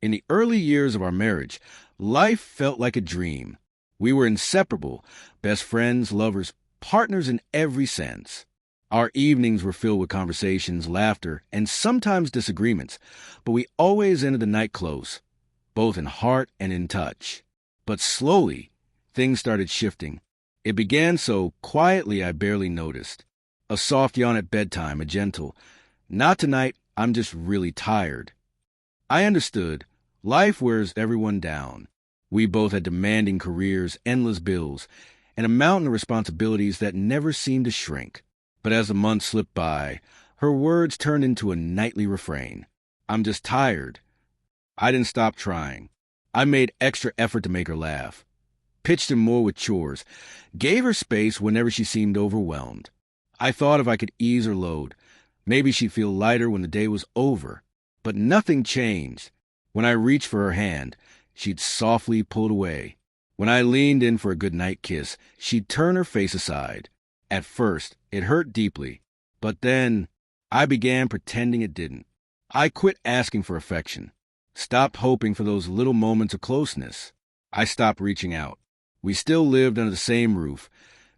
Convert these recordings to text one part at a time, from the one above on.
In the early years of our marriage, life felt like a dream. We were inseparable, best friends, lovers, partners in every sense. Our evenings were filled with conversations, laughter, and sometimes disagreements, but we always ended the night close, both in heart and in touch. But slowly, things started shifting. It began so quietly I barely noticed. A soft yawn at bedtime, a gentle, "Not tonight, I'm just really tired." I understood. Life wears everyone down. We both had demanding careers, endless bills, and a mountain of responsibilities that never seemed to shrink. But as the months slipped by, her words turned into a nightly refrain. "I'm just tired." I didn't stop trying. I made extra effort to make her laugh, pitched in more with chores, gave her space whenever she seemed overwhelmed. I thought if I could ease her load, maybe she'd feel lighter when the day was over. But nothing changed. When I reached for her hand, she'd softly pull it away. When I leaned in for a goodnight kiss, she'd turn her face aside. At first, it hurt deeply, but then I began pretending it didn't. I quit asking for affection, stopped hoping for those little moments of closeness. I stopped reaching out. We still lived under the same roof,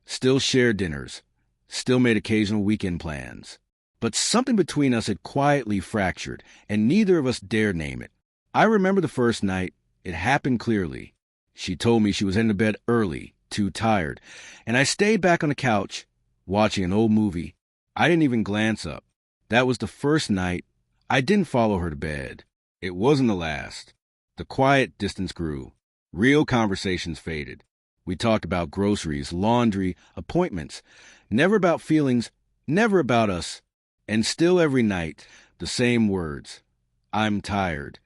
still shared dinners, still made occasional weekend plans. But something between us had quietly fractured, and neither of us dared name it. I remember the first night. It happened clearly. She told me she was heading to bed early, too tired, and I stayed back on the couch, watching an old movie. I didn't even glance up. That was the first night. I didn't follow her to bed. It wasn't the last. The quiet distance grew. Real conversations faded. We talked about groceries, laundry, appointments. Never about feelings, never about us. And still every night, the same words. "I'm tired."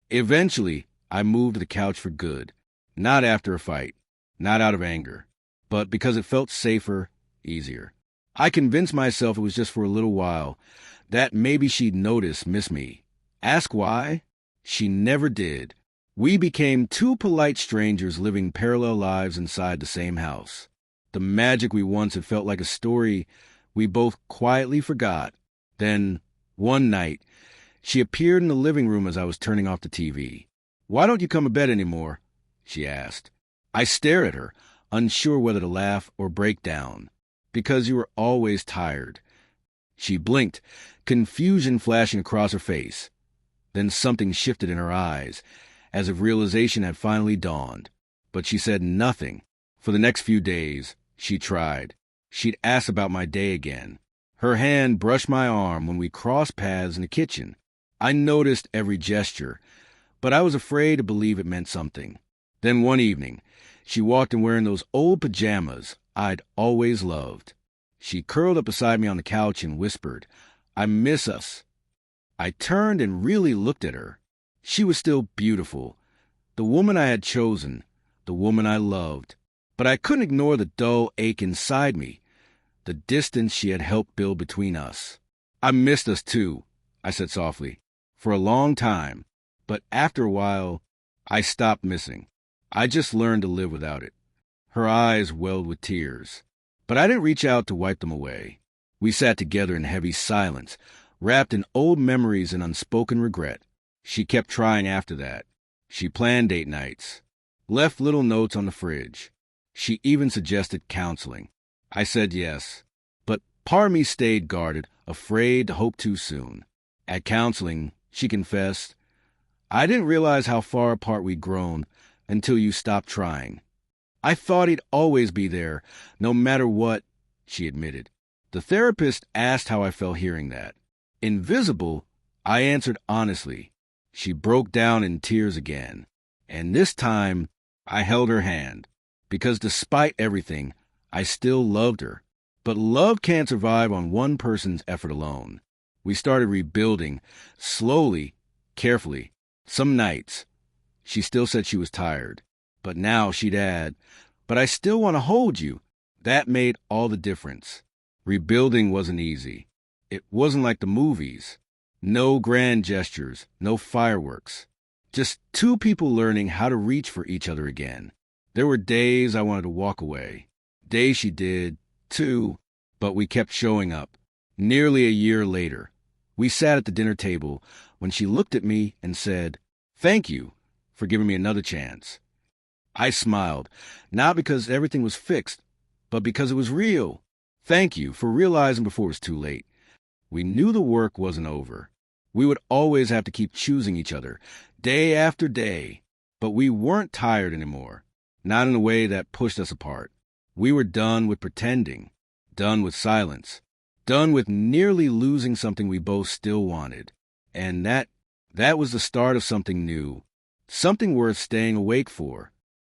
Eventually, I moved to the couch for good. Not after a fight, not out of anger, but because it felt safer, easier. I convinced myself it was just for a little while, that maybe she'd notice, miss me. Ask why? She never did. We became two polite strangers living parallel lives inside the same house. The magic we once had felt like a story we both quietly forgot. Then, one night, she appeared in the living room as I was turning off the TV. "Why don't you come to bed anymore?" she asked. I stared at her, unsure whether to laugh or break down. "Because you were always tired." She blinked, confusion flashing across her face. Then something shifted in her eyes, as if realization had finally dawned. But she said nothing. For the next few days, she tried. She'd ask about my day again. Her hand brushed my arm when we crossed paths in the kitchen. I noticed every gesture, but I was afraid to believe it meant something. Then one evening, she walked in wearing those old pajamas I'd always loved. She curled up beside me on the couch and whispered, "I miss us." I turned and really looked at her. She was still beautiful, the woman I had chosen, the woman I loved. But I couldn't ignore the dull ache inside me, the distance she had helped build between us. "I missed us too," I said softly, "for a long time. But after a while, I stopped missing. I just learned to live without it." Her eyes welled with tears, but I didn't reach out to wipe them away. We sat together in heavy silence, wrapped in old memories and unspoken regret. She kept trying after that. She planned date nights, left little notes on the fridge. She even suggested counseling. I said yes, but part of me stayed guarded, afraid to hope too soon. At counseling, she confessed, "I didn't realize how far apart we'd grown until you stopped trying. I thought he'd always be there, no matter what," she admitted. The therapist asked how I felt hearing that. Invisible, I answered honestly. She broke down in tears again, and this time I held her hand, because despite everything, I still loved her. But love can't survive on one person's effort alone. We started rebuilding, slowly, carefully. Some nights, she still said she was tired, but now she'd add, "But I still want to hold you." That made all the difference. Rebuilding wasn't easy. It wasn't like the movies. No grand gestures, no fireworks. Just two people learning how to reach for each other again. There were days I wanted to walk away. Days she did, too. But we kept showing up. Nearly a year later, we sat at the dinner table when she looked at me and said, Thank you for giving me another chance. I smiled, not because everything was fixed, but because it was real. Thank you for realizing before it was too late. We knew the work wasn't over. We would always have to keep choosing each other, day after day. But we weren't tired anymore, not in a way that pushed us apart. We were done with pretending, done with silence, done with nearly losing something we both still wanted. And that was the start of something new, something worth staying awake for.